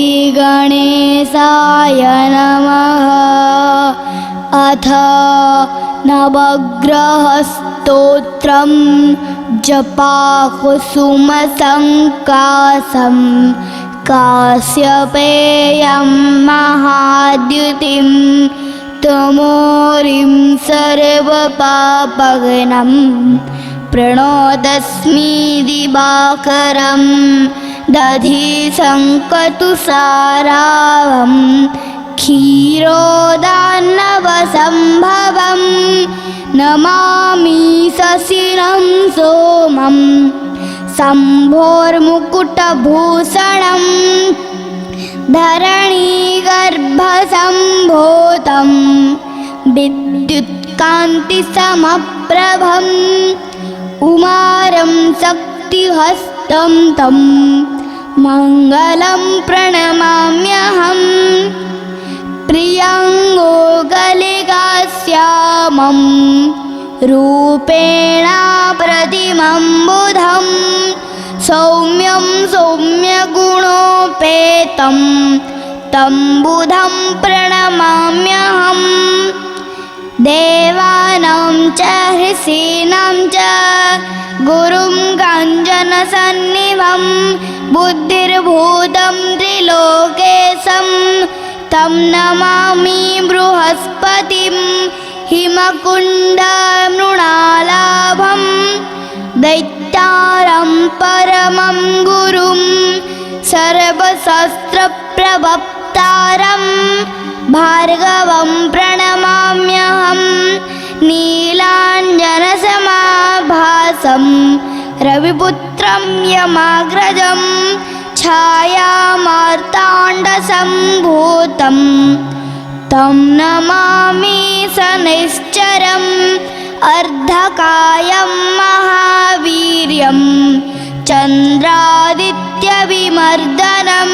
श्रीगणेशाय नमः। अथ नवग्रहस्तोत्रं जपाकुसुमसङ्कासं काश्यपेयं महाद्युतिं तमोरिं सर्वपापघ्नं प्रणतोऽस्मि दिवाकरं दधिसङ्कतुसारावं क्षीरोदान्नवसम्भवं नमामि शशिनं सोमं शम्भोर्मुकुटभूषणं धरणीगर्भसम्भूतं विद्युत्कान्तिसमप्रभम् उमारं शक्तिहस्तं तं मङ्गलं प्रणमाम्यहम्। प्रियङ्गो गलिकाश्यामं रूपेण प्रतिमं बुधं सौम्यं सौम्यगुणोपेतं तं बुधं प्रणमाम्यहम्। देवानां च ऋषीणां च गुरुं काञ्चनसन्निभं बुद्धिर्भूतं त्रिलोकेशं तं नमामि बृहस्पतिं हिमकुण्डमृणालाभं दैत्यारं परमं गुरुं सर्वशास्त्रप्रवक्तारं भार्गवं प्रणमाम्यहम्। नीलाञ्जनसमाभासं रविपुत्रं यमाग्रजं छायामार्ताण्डसम्भूतं तं नमामि शनैश्चरम्। अर्धकायं महावीर्यं चन्द्रादित्यविमर्दनं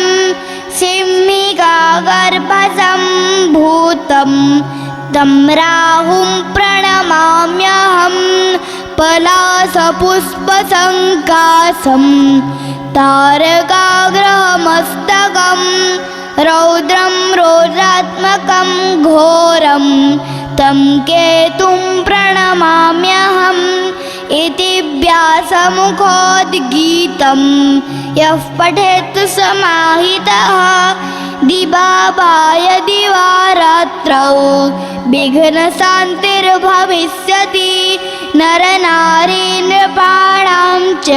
सिंहिकागर्भसम्भूतं तं राहुं प्रणमाम्यहम्। पलाशपुष्पसङ्कासं तारकाग्रहमस्तकं रौद्रं रौद्रात्मकं घोरं तं केतुं प्रणमाम्यहम्। इति व्यासमुखोद्गीतं यः पठेत् समाहितः दिवाभाय दिवारात्रौ विघ्नशान्तिर्भविष्यति। नरनारीनृपाणां च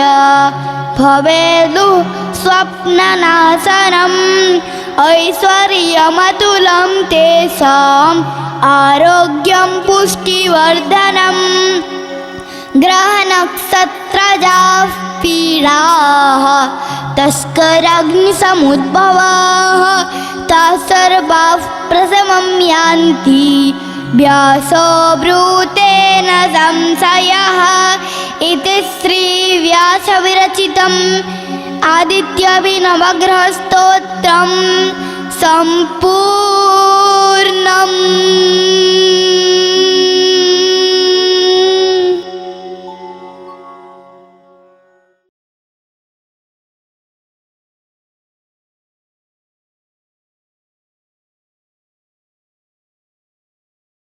भवेदु स्वप्ननाशनम् ऐश्वर्यमतुलं तेषाम् आरोग्यं पुष्टिवर्धनम्। ग्रहनक्षत्रजाः पीडाः तस्कराग्निसमुद्भवाः ताः सर्वाः प्रशमं यान्ति व्यासो ब्रूतेन संशयः। इति श्रीव्यासविरचितम् आदित्यभिनवग्रहस्तोत्रं सम्पूर्णम्।